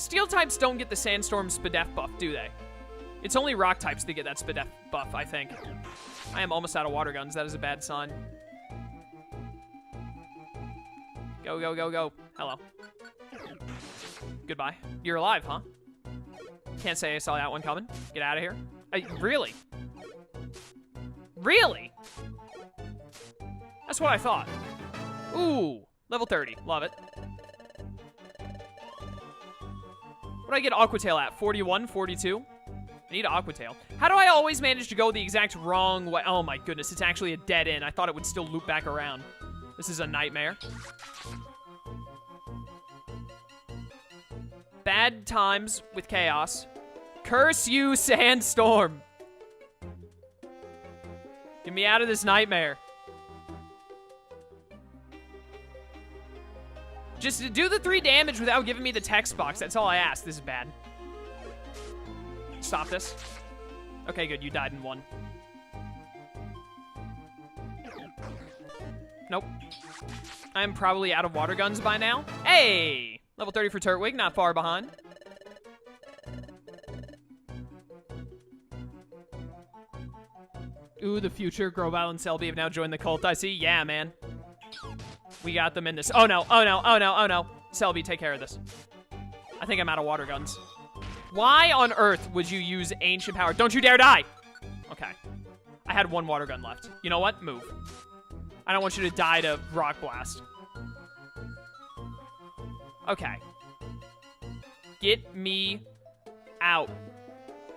Steel types don't get the Sandstorm Spadef buff, do they? It's only rock types that get that Spadef buff, I think. I am almost out of water guns. That is a bad sign. Go, go, go, go. Hello. Goodbye. You're alive, huh? Can't say I saw that one coming. Get out of here. Really? Really? That's what I thought. Ooh, level 30. Love it. What do I get Aquatail at? 41, 42? I need an Aquatail. How do I always manage to go the exact wrong way? Oh my goodness, it's actually a dead end. I thought it would still loop back around. This is a nightmare. Bad times with chaos. Curse you, Sandstorm. Get me out of this nightmare. Just do the 3 damage without giving me the text box. That's all I ask. This is bad. Stop this. Okay, good. You died in 1. Nope. I'm probably out of water guns by now. Hey! Level 30 for Turtwig, not far behind. Ooh, the future. Grovyle and Selby have now joined the cult, I see. Yeah, man. We got them in this. Oh, no. Oh, no. Oh, no. Oh, no. Selby, take care of this. I think I'm out of water guns. Why on earth would you use Ancient Power? Don't you dare die! Okay. I had 1 water gun left. You know what? Move. I don't want you to die to Rock Blast. Okay. Get me out.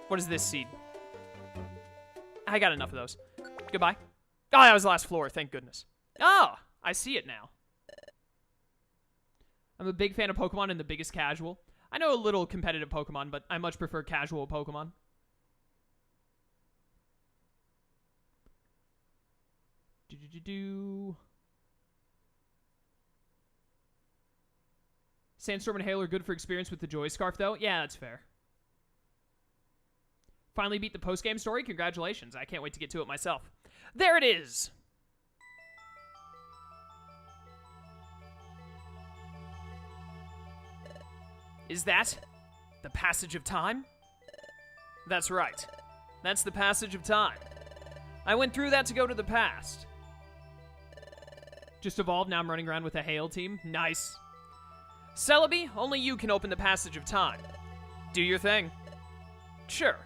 What is this seed? I got enough of those. Goodbye. Oh, that was the last floor. Thank goodness. Oh, I see it now. I'm a big fan of Pokemon and the biggest casual. I know a little competitive Pokemon, but I much prefer casual Pokemon. Sandstorm and Hail are good for experience with the Joy Scarf, though. Yeah, that's fair. Finally beat the post-game story. Congratulations. I can't wait to get to it myself. There it is. Is that the passage of time? That's right. That's the passage of time. I went through that to go to the past. Just evolved, now I'm running around with a Hail team. Nice. Celebi, only you can open the passage of time. Do your thing. Sure.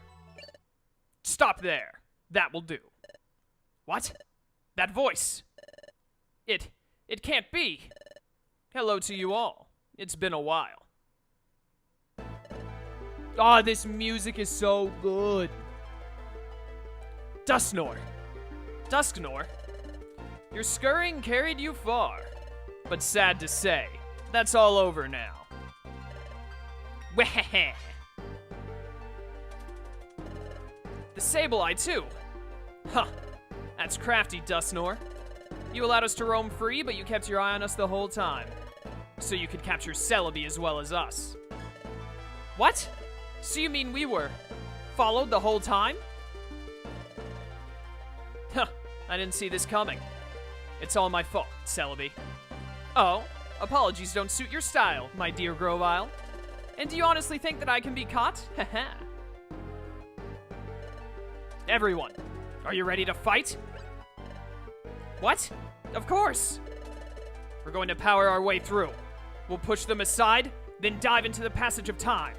Stop there. That will do. What? That voice. It can't be. Hello to you all. It's been a while. Oh, this music is so good. Dusknor. Dusknor? Your scurrying carried you far. But sad to say, that's all over now. Weh. The Sableye, too. Huh. That's crafty, Dusknor. You allowed us to roam free, but you kept your eye on us the whole time. So you could capture Celebi as well as us. What? So you mean we were followed the whole time? Huh, I didn't see this coming. It's all my fault, Celebi. Oh, apologies don't suit your style, my dear Grovyle. And do you honestly think that I can be caught? Haha. Everyone, are you ready to fight? What? Of course! We're going to power our way through. We'll push them aside, then dive into the passage of time.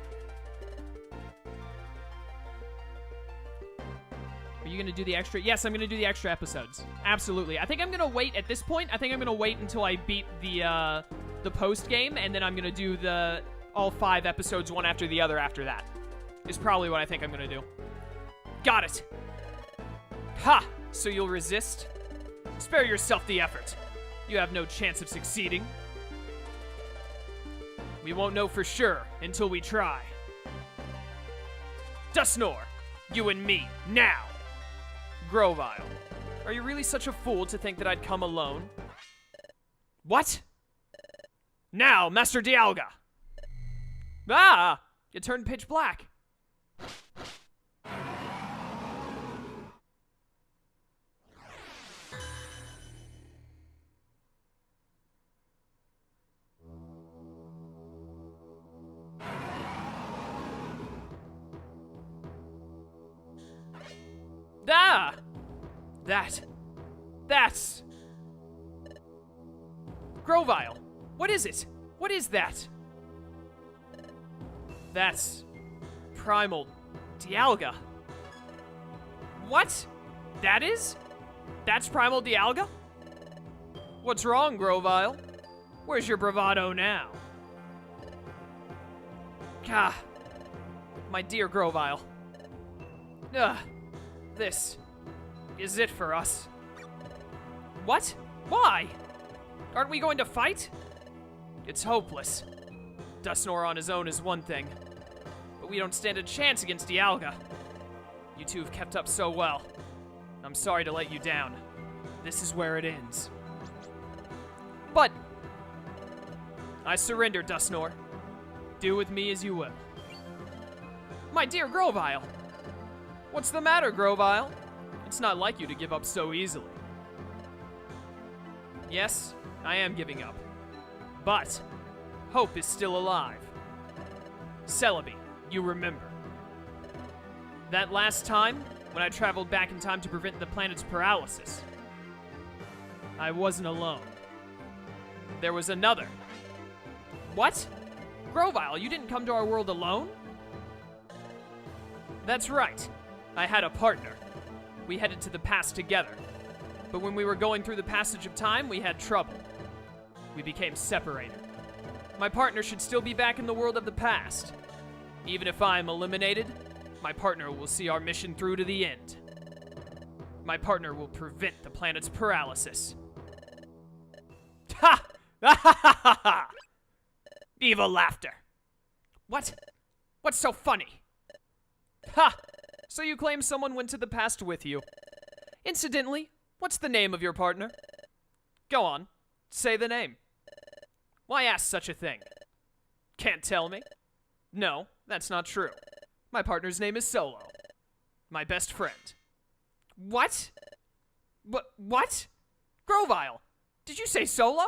Are you going to do the extra? Yes, I'm going to do the extra episodes. Absolutely. I think I'm going to wait at this point. I think I'm going to wait until I beat the post game, and then I'm going to do all 5 episodes one after the other after that. Is probably what I think I'm going to do. Got it. Ha! So you'll resist? Spare yourself the effort. You have no chance of succeeding. We won't know for sure until we try. Dusknor, you and me, now! Grovyle, are you really such a fool to think that I'd come alone? What? Now, Master Dialga! Ah! It turned pitch black. Ah! That's... Grovyle, what is it? What is that? That's... Primal Dialga. What? That is? That's Primal Dialga? What's wrong, Grovyle? Where's your bravado now? Gah. My dear Grovyle. This is it for us. What? Why? Aren't we going to fight? It's hopeless. Dusknoir on his own is one thing, but we don't stand a chance against Dialga. You two have kept up so well. I'm sorry to let you down. This is where it ends. But I surrender, Dusknoir. Do with me as you will. My dear Grovyle! What's the matter, Grovyle? It's not like you to give up so easily. Yes, I am giving up. But hope is still alive. Celebi, you remember. That last time, when I traveled back in time to prevent the planet's paralysis, I wasn't alone. There was another. What? Grovyle, you didn't come to our world alone? That's right. I had a partner. We headed to the past together. But when we were going through the passage of time, we had trouble. We became separated. My partner should still be back in the world of the past. Even if I am eliminated, my partner will see our mission through to the end. My partner will prevent the planet's paralysis. Ha! Ha ha ha ha! Evil laughter. What? What's so funny? Ha! So you claim someone went to the past with you. Incidentally, what's the name of your partner? Go on, say the name. Why ask such a thing? Can't tell me? No, that's not true. My partner's name is Solo. My best friend. What? What? Grovyle, did you say Solo?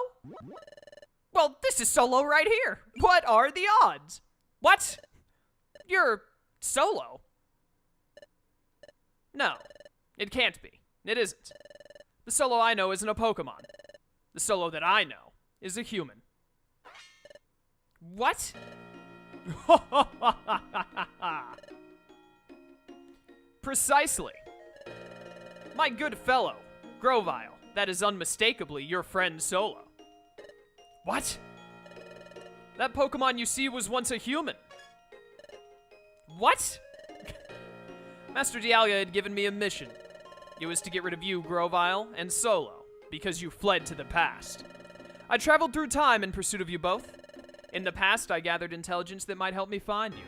Well, this is Solo right here. What are the odds? What? You're Solo? No, it can't be. It isn't. The Solo I know isn't a Pokemon. The Solo that I know is a human. What? Precisely. My good fellow, Grovyle, that is unmistakably your friend Solo. What? That Pokemon you see was once a human. What? Master Dialga had given me a mission. It was to get rid of you, Grovyle, and Solo, because you fled to the past. I traveled through time in pursuit of you both. In the past, I gathered intelligence that might help me find you.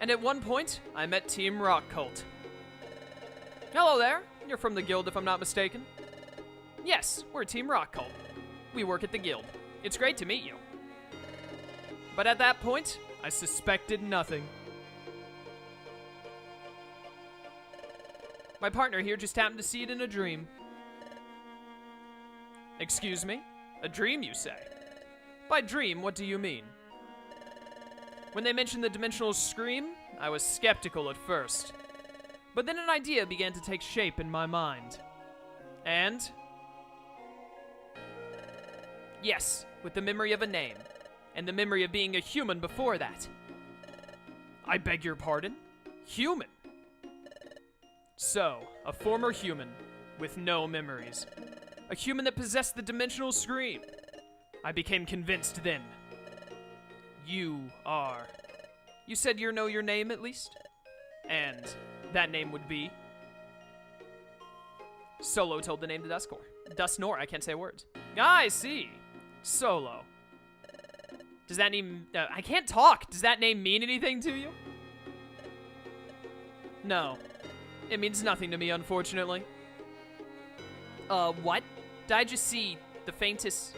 And at one point, I met Team Rock Cult. Hello there. You're from the guild, if I'm not mistaken. Yes, we're Team Rock Cult. We work at the guild. It's great to meet you. But at that point, I suspected nothing. My partner here just happened to see it in a dream. Excuse me? A dream, you say? By dream, what do you mean? When they mentioned the dimensional scream, I was skeptical at first. But then an idea began to take shape in my mind. And? Yes, with the memory of a name. And the memory of being a human before that. I beg your pardon? Human? So, a former human with no memories. A human that possessed the dimensional scream. I became convinced then. You are. You said you know your name at least? And that name would be? Solo told the name to Dusknoir, I can't say words. Ah, I see. Solo. Does that name, I can't talk. Does that name mean anything to you? No. It means nothing to me, unfortunately. What? Did I just see the faintest...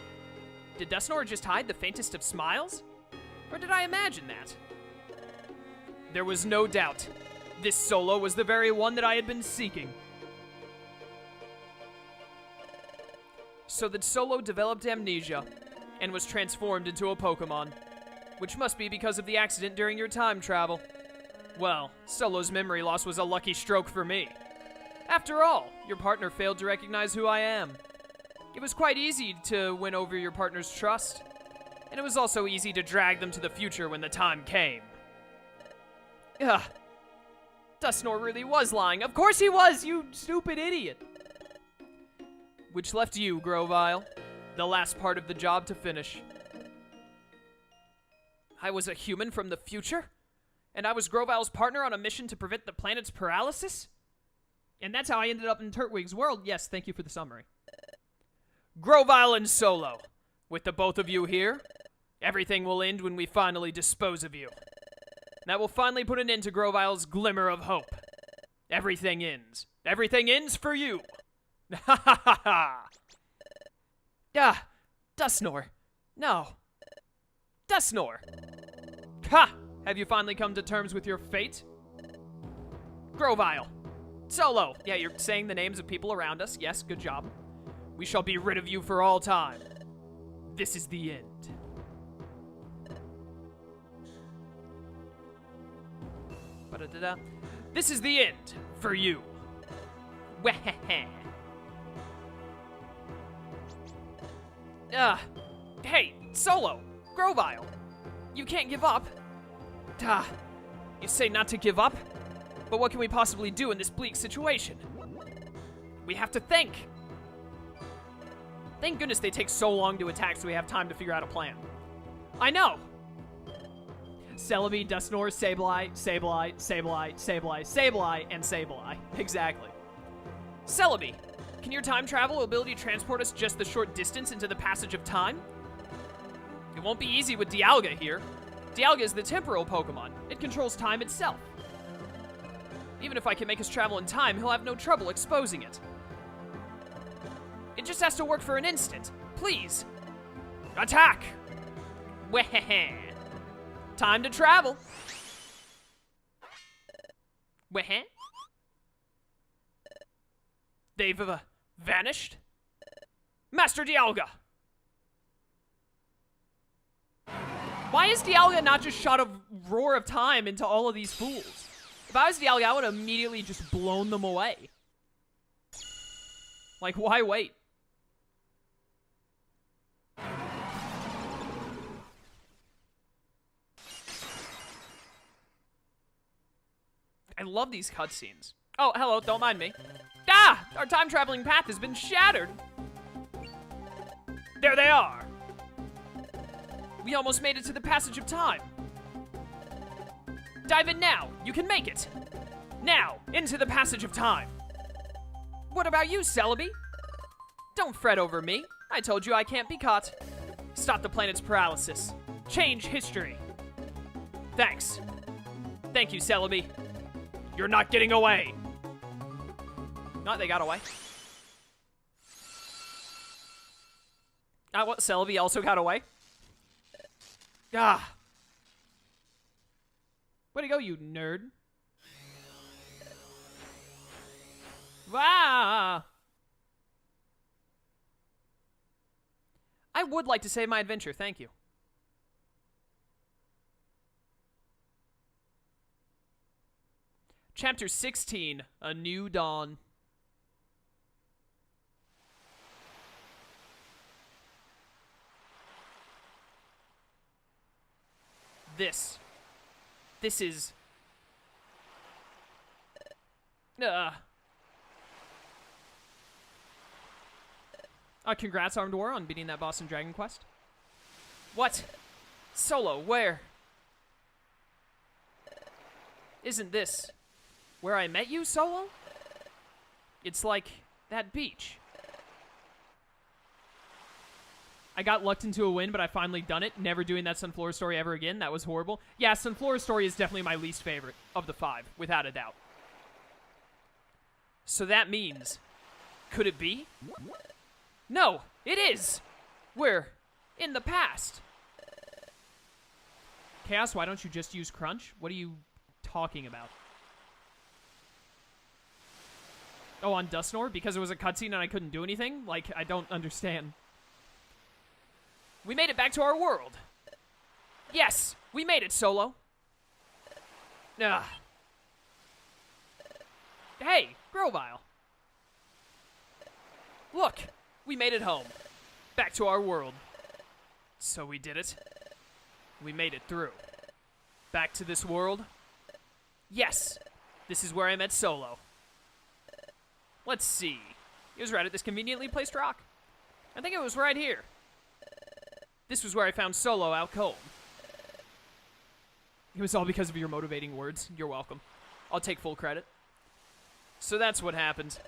Did Dusknoir just hide the faintest of smiles? Or did I imagine that? There was no doubt. This Solo was the very one that I had been seeking. So that Solo developed amnesia and was transformed into a Pokemon, which must be because of the accident during your time travel. Well, Solo's memory loss was a lucky stroke for me. After all, your partner failed to recognize who I am. It was quite easy to win over your partner's trust, and it was also easy to drag them to the future when the time came. Ugh. Dustnor really was lying. Of course he was, you stupid idiot. Which left you, Grovyle, the last part of the job to finish. I was a human from the future? And I was Grovyle's partner on a mission to prevent the planet's paralysis? And that's how I ended up in Turtwig's world. Yes, thank you for the summary. Grovyle and Solo, with the both of you here, everything will end when we finally dispose of you. That will finally put an end to Grovyle's glimmer of hope. Everything ends. Everything ends for you. Ha ha ha ha. Ah, Dustnor. No. Dustnor. Ha! Have you finally come to terms with your fate? Grovyle. Solo. Yeah, you're saying the names of people around us. Yes, good job. We shall be rid of you for all time. This is the end. Ba-da-da-da. This is the end for you. Weh-heh-heh. Hey, Solo, Grovyle, you can't give up. You say not to give up, but what can we possibly do in this bleak situation? We have to think. Thank goodness they take so long to attack so we have time to figure out a plan. I know. Celebi, Dustnor, Sableye, Sableye, Sableye, Sableye, Sableye, and Sableye. Exactly. Celebi, can your time travel ability transport us just the short distance into the passage of time? It won't be easy with Dialga here. Dialga is the temporal Pokemon. It controls time itself. Even if I can make us travel in time, he'll have no trouble exposing it. It just has to work for an instant. Please. Attack! Weh-heh-heh. Time to travel. Weh-heh. They've vanished? Master Dialga! Why is Dialga not just shot a roar of time into all of these fools? If I was Dialga, I would have immediately just blown them away. Like, why wait? I love these cutscenes. Oh, hello, don't mind me. Ah! Our time-traveling path has been shattered. There they are. We almost made it to the passage of time. Dive in now. You can make it. Now, into the passage of time. What about you, Celebi? Don't fret over me. I told you I can't be caught. Stop the planet's paralysis. Change history. Thanks. Thank you, Celebi. You're not getting away. No, they got away. What? Celebi also got away? Ah. Way to go, you nerd. Wow. I would like to save my adventure, thank you. Chapter 16, A New Dawn. This is... Congrats, Armed War, on beating that boss in Dragon Quest. What? Solo, where? Isn't this where I met you, Solo? It's like that beach. I got lucked into a win, but I finally done it. Never doing that Sunflora story ever again. That was horrible. Yeah, Sunflora story is definitely my least favorite of the 5, without a doubt. So that means, could it be? No, it is! We're in the past. Chaos, why don't you just use Crunch? What are you talking about? Oh, on Dustnor? Because it was a cutscene and I couldn't do anything? Like, I don't understand. We made it back to our world. Yes, we made it, Solo. Hey, Grovyle. Look, we made it home. Back to our world. So we did it. We made it through. Back to this world. Yes, this is where I met Solo. Let's see. He was right at this conveniently placed rock. I think it was right here. This was where I found Solo out cold. It was all because of your motivating words. You're welcome. I'll take full credit. So that's what happened.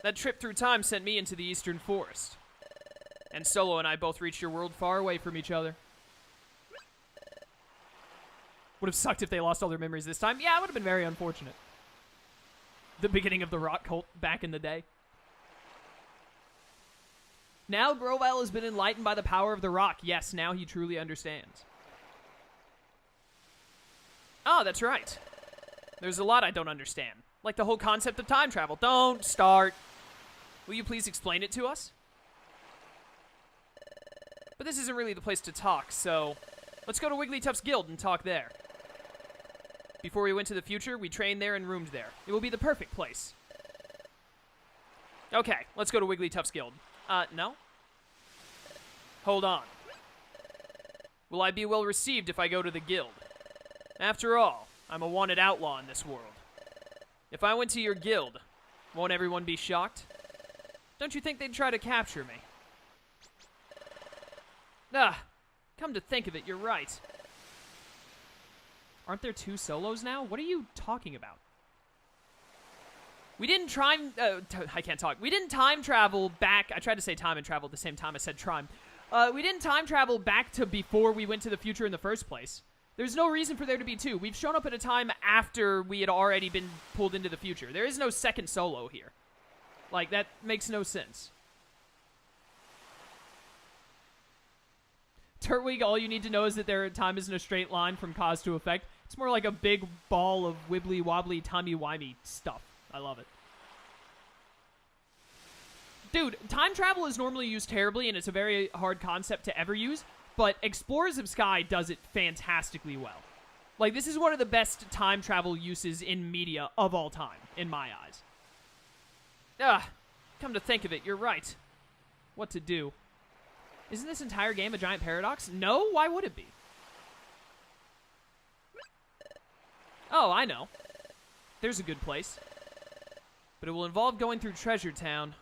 That trip through time sent me into the Eastern Forest. And Solo and I both reached your world far away from each other. Would have sucked if they lost all their memories this time. Yeah, it would have been very unfortunate. The beginning of the rock cult back in the day. Now Grovyle has been enlightened by the power of the rock. Yes, now he truly understands. Oh, that's right. There's a lot I don't understand. Like the whole concept of time travel. Don't start. Will you please explain it to us? But this isn't really the place to talk, so let's go to Wigglytuff's guild and talk there. Before we went to the future, we trained there and roomed there. It will be the perfect place. Okay, let's go to Wigglytuff's guild. No? Hold on. Will I be well received if I go to the guild? After all, I'm a wanted outlaw in this world. If I went to your guild, won't everyone be shocked? Don't you think they'd try to capture me? Come to think of it, you're right. Aren't there two Solos now? What are you talking about? We didn't I can't talk. We didn't time travel back. I tried to say time and travel at the same time I said time. We didn't time travel back to before we went to the future in the first place. There's no reason for there to be two. We've shown up at a time after we had already been pulled into the future. There is no second Solo here. Like, that makes no sense. Turtwig, all you need to know is that their time isn't a straight line from cause to effect. It's more like a big ball of wibbly-wobbly, timey-wimey stuff. I love it. Dude, time travel is normally used terribly, and it's a very hard concept to ever use, but Explorers of Sky does it fantastically well. Like, this is one of the best time travel uses in media of all time, in my eyes. Come to think of it, you're right. What to do? Isn't this entire game a giant paradox? No? Why would it be? Oh, I know. There's a good place. But it will involve going through Treasure Town.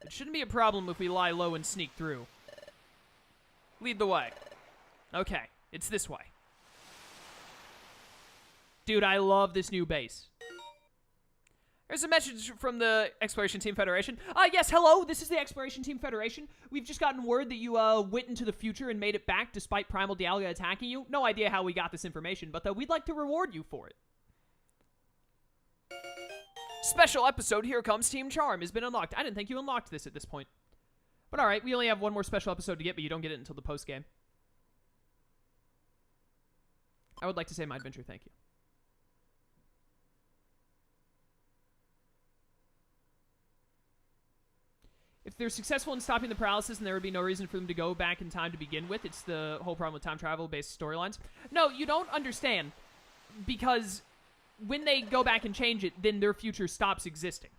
It shouldn't be a problem if we lie low and sneak through. Lead the way. Okay, it's this way. Dude, I love this new base. There's a message from the Exploration Team Federation. Yes, hello, this is the Exploration Team Federation. We've just gotten word that you, went into the future and made it back despite Primal Dialga attacking you. No idea how we got this information, but we'd like to reward you for it. Special episode, Here Comes Team Charm, has been unlocked. I didn't think you unlocked this at this point. But alright, we only have one more special episode to get, but you don't get it until the post-game. I would like to say my adventure, thank you. If they're successful in stopping the paralysis, then there would be no reason for them to go back in time to begin with. It's the whole problem with time travel-based storylines. No, you don't understand. Because when they go back and change it, then their future stops existing.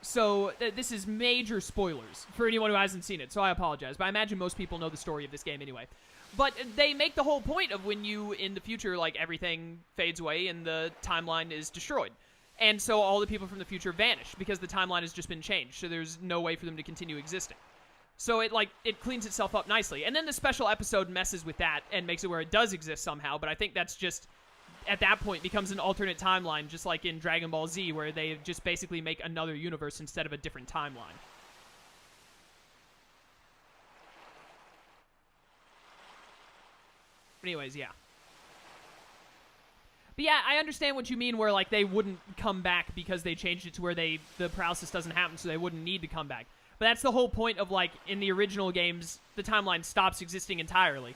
So this is major spoilers for anyone who hasn't seen it, so I apologize. But I imagine most people know the story of this game anyway. But they make the whole point of when you, in the future, like, everything fades away and the timeline is destroyed. And so all the people from the future vanish because the timeline has just been changed. So there's no way for them to continue existing. So it cleans itself up nicely. And then the special episode messes with that and makes it where it does exist somehow. But I think that's just, at that point, becomes an alternate timeline, just like in Dragon Ball Z, where they just basically make another universe instead of a different timeline. Anyways, yeah. But yeah, I understand what you mean where, like, they wouldn't come back because they changed it to where the paralysis doesn't happen, so they wouldn't need to come back. But that's the whole point of, like, in the original games, the timeline stops existing entirely.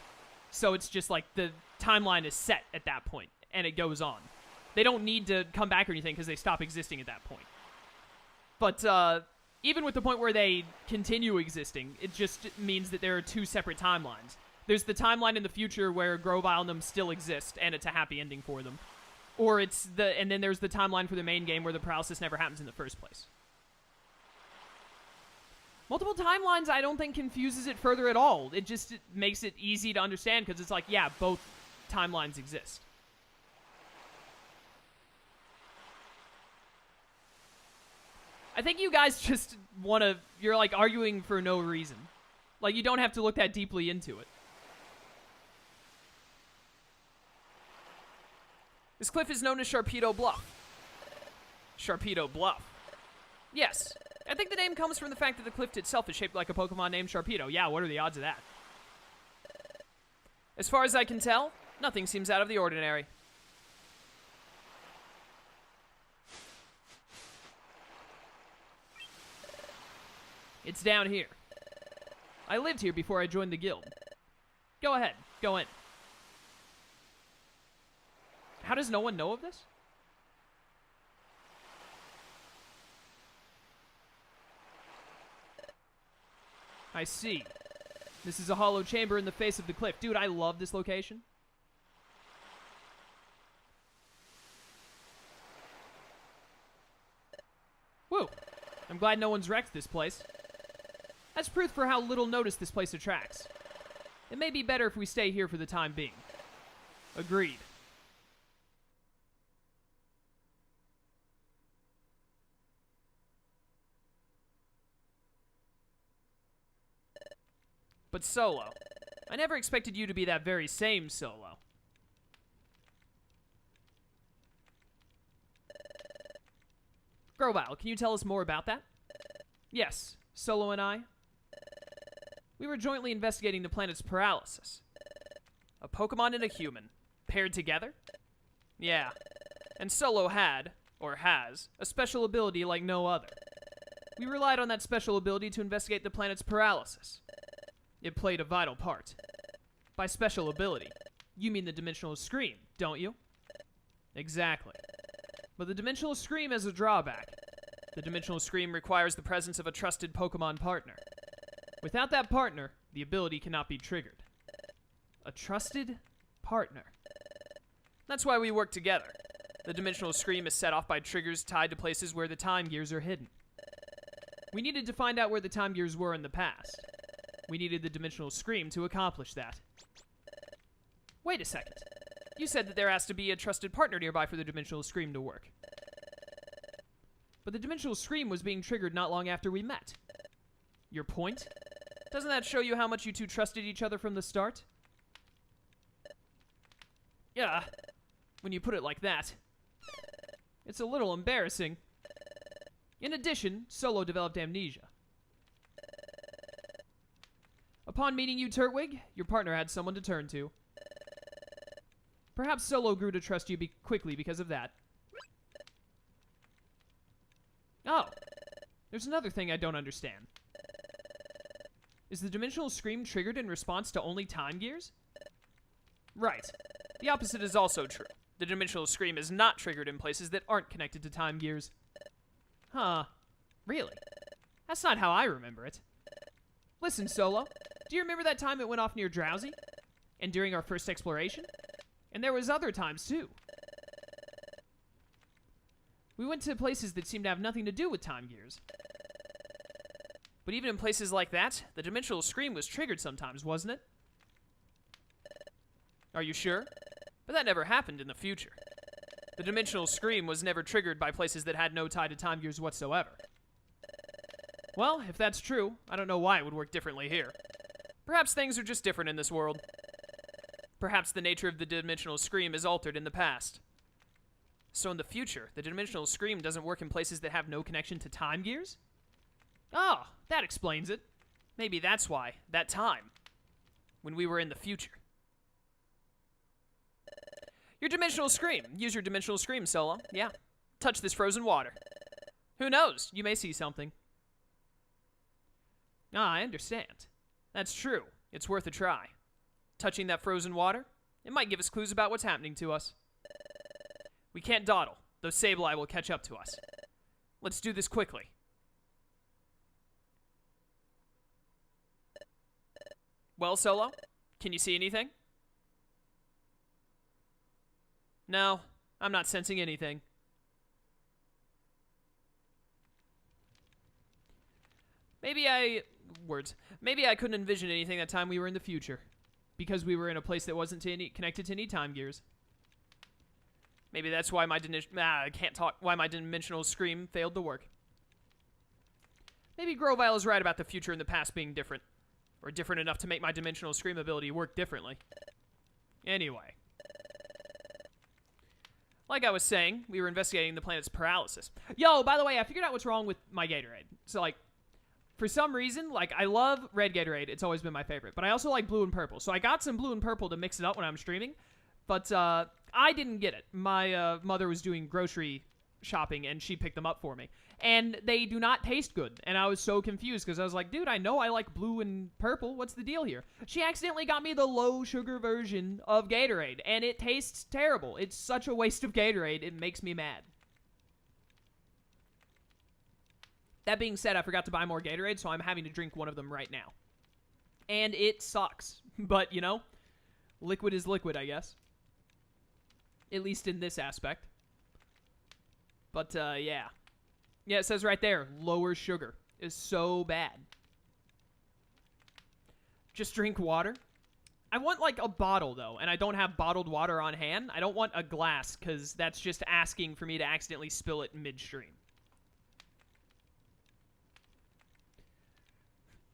So it's just, like, the timeline is set at that point, and it goes on. They don't need to come back or anything because they stop existing at that point. But, even with the point where they continue existing, it just means that there are two separate timelines. There's the timeline in the future where Grovyle and them still exist, and it's a happy ending for them. Or and then there's the timeline for the main game where the paralysis never happens in the first place. Multiple timelines, I don't think confuses it further at all. It makes it easy to understand because it's like, yeah, both timelines exist. I think you guys just you're like arguing for no reason. Like, you don't have to look that deeply into it. This cliff is known as Sharpedo Bluff. Sharpedo Bluff. Yes. I think the name comes from the fact that the cliff itself is shaped like a Pokemon named Sharpedo. Yeah, what are the odds of that? As far as I can tell, nothing seems out of the ordinary. It's down here. I lived here before I joined the guild. Go ahead, go in. How does no one know of this? I see. This is a hollow chamber in the face of the cliff. Dude, I love this location. Woo! I'm glad no one's wrecked this place. That's proof for how little notice this place attracts. It may be better if we stay here for the time being. Agreed. But Solo, I never expected you to be that very same Solo. Grovyle, can you tell us more about that? Yes, Solo and I. We were jointly investigating the planet's paralysis. A Pokemon and a human, paired together? Yeah, and Solo had, or has, a special ability like no other. We relied on that special ability to investigate the planet's paralysis. It played a vital part. By special ability, you mean the Dimensional Scream, don't you? Exactly. But the Dimensional Scream has a drawback. The Dimensional Scream requires the presence of a trusted Pokemon partner. Without that partner, the ability cannot be triggered. A trusted partner. That's why we work together. The Dimensional Scream is set off by triggers tied to places where the time gears are hidden. We needed to find out where the time gears were in the past. We needed the Dimensional Scream to accomplish that. Wait a second. You said that there has to be a trusted partner nearby for the Dimensional Scream to work. But the Dimensional Scream was being triggered not long after we met. Your point? Doesn't that show you how much you two trusted each other from the start? Yeah, when you put it like that. It's a little embarrassing. In addition, Solo developed amnesia. Upon meeting you, Turtwig, your partner had someone to turn to. Perhaps Solo grew to trust you quickly because of that. Oh, there's another thing I don't understand. Is the Dimensional Scream triggered in response to only time gears? Right. The opposite is also true. The Dimensional Scream is not triggered in places that aren't connected to time gears. Huh. Really? That's not how I remember it. Listen, Solo. Do you remember that time it went off near Drowsy? And during our first exploration? And there was other times, too. We went to places that seemed to have nothing to do with time gears. But even in places like that, the Dimensional Scream was triggered sometimes, wasn't it? Are you sure? But that never happened in the future. The Dimensional Scream was never triggered by places that had no tie to time gears whatsoever. Well, if that's true, I don't know why it would work differently here. Perhaps things are just different in this world. Perhaps the nature of the Dimensional Scream is altered in the past. So in the future, the Dimensional Scream doesn't work in places that have no connection to time gears? Oh, that explains it. Maybe that's why, that time, when we were in the future. Your Dimensional Scream. Use your Dimensional Scream, Solo. Yeah. Touch this frozen water. Who knows? You may see something. Ah, I understand. That's true. It's worth a try. Touching that frozen water, it might give us clues about what's happening to us. We can't dawdle, though Sableye will catch up to us. Let's do this quickly. Well, Solo, can you see anything? No, I'm not sensing anything. Maybe I couldn't envision anything that time we were in the future. Because we were in a place that wasn't connected to any time gears. Maybe that's why my why my dimensional scream failed to work. Maybe Grovyle is right about the future and the past being different. Or different enough to make my dimensional scream ability work differently. Anyway. Like I was saying, we were investigating the planet's paralysis. Yo, by the way, I figured out what's wrong with my Gatorade. So, like, for some reason, like, I love red Gatorade. It's always been my favorite. But I also like blue and purple. So I got some blue and purple to mix it up when I'm streaming. But I didn't get it. My mother was doing grocery shopping, and she picked them up for me. And they do not taste good. And I was so confused, because I was like, dude, I know I like blue and purple. What's the deal here? She accidentally got me the low-sugar version of Gatorade, and it tastes terrible. It's such a waste of Gatorade. It makes me mad. That being said, I forgot to buy more Gatorade, so I'm having to drink one of them right now. And it sucks. But, you know, liquid is liquid, I guess. At least in this aspect. But, yeah. Yeah, it says right there, lower sugar is so bad. Just drink water. I want, like, a bottle, though, and I don't have bottled water on hand. I don't want a glass, because that's just asking for me to accidentally spill it midstream.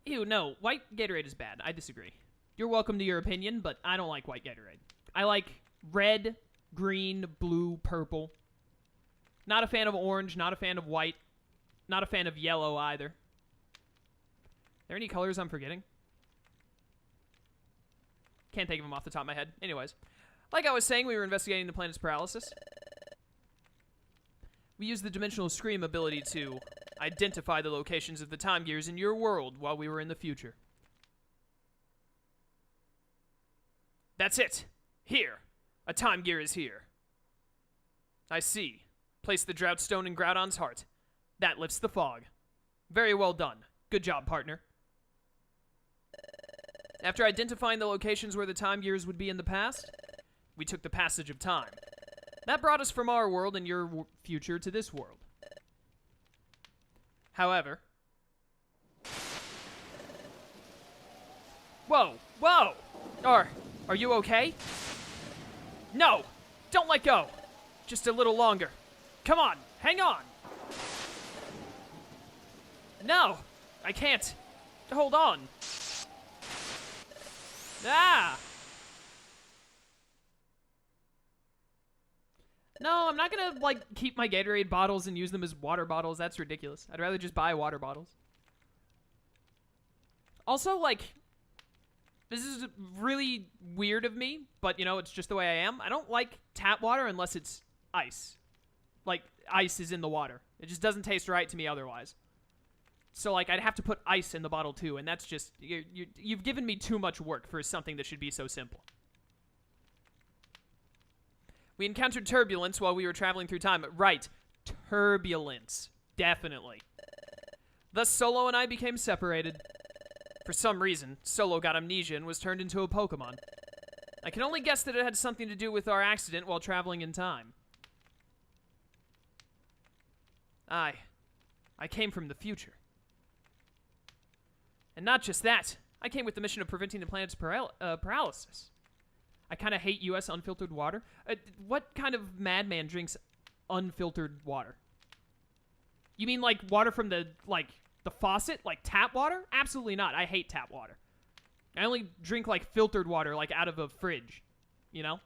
Ew, no, white Gatorade is bad. I disagree. You're welcome to your opinion, but I don't like white Gatorade. I like red, green, blue, purple. Not a fan of orange, not a fan of white, not a fan of yellow either. Are there any colors I'm forgetting? Can't think of them off the top of my head. Anyways, like I was saying, we were investigating the planet's paralysis. We used the dimensional scream ability to identify the locations of the time gears in your world while we were in the future. That's it. Here. A time gear is here. I see. Place the drought stone in Groudon's heart. That lifts the fog. Very well done. Good job, partner. After identifying the locations where the time gears would be in the past, we took the passage of time. That brought us from our world and your future to this world. However... Whoa! Whoa! Are you okay? No! Don't let go! Just a little longer. Come on! Hang on! No! I can't. Hold on. Ah! No, I'm not gonna, like, keep my Gatorade bottles and use them as water bottles. That's ridiculous. I'd rather just buy water bottles. Also, like, this is really weird of me, but, you know, it's just the way I am. I don't like tap water unless it's ice. Like, ice is in the water. It just doesn't taste right to me otherwise. So, like, I'd have to put ice in the bottle, too, and that's just... You've given me too much work for something that should be so simple. We encountered turbulence while we were traveling through time. Right. Turbulence. Definitely. Thus, Solo and I became separated. For some reason, Solo got amnesia and was turned into a Pokemon. I can only guess that it had something to do with our accident while traveling in time. I came from the future. And not just that, I came with the mission of preventing the planet's paralysis. I kind of hate U.S. unfiltered water. What kind of madman drinks unfiltered water? You mean like water from the faucet? Like tap water? Absolutely not. I hate tap water. I only drink like filtered water, like out of a fridge. You know?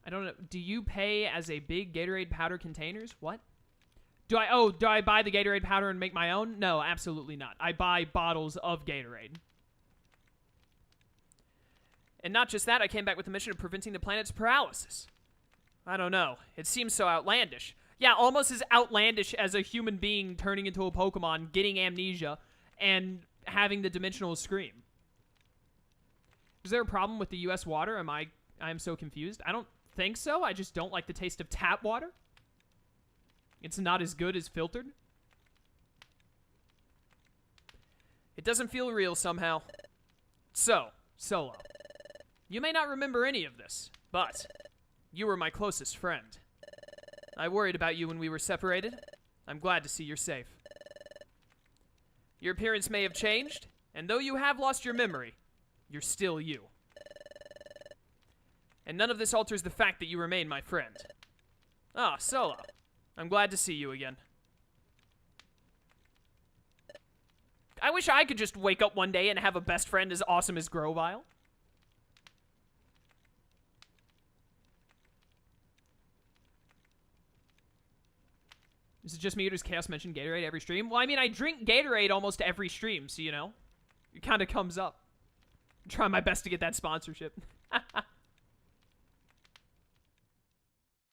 I don't know. Do you pay as a big Gatorade powder containers? What? Do I buy the Gatorade powder and make my own? No, absolutely not. I buy bottles of Gatorade. And not just that, I came back with the mission of preventing the planet's paralysis. I don't know. It seems so outlandish. Yeah, almost as outlandish as a human being turning into a Pokemon, getting amnesia, and having the dimensional scream. Is there a problem with the U.S. water? I'm so confused. I don't think so. I just don't like the taste of tap water. It's not as good as filtered. It doesn't feel real somehow. So, Solo. You may not remember any of this, but you were my closest friend. I worried about you when we were separated. I'm glad to see you're safe. Your appearance may have changed, and though you have lost your memory, you're still you. And none of this alters the fact that you remain my friend. Ah, Solo. I'm glad to see you again. I wish I could just wake up one day and have a best friend as awesome as Grovyle. Is it just me or does Chaos mention Gatorade every stream? Well, I mean, I drink Gatorade almost every stream, so, you know, it kind of comes up. I'm trying my best to get that sponsorship.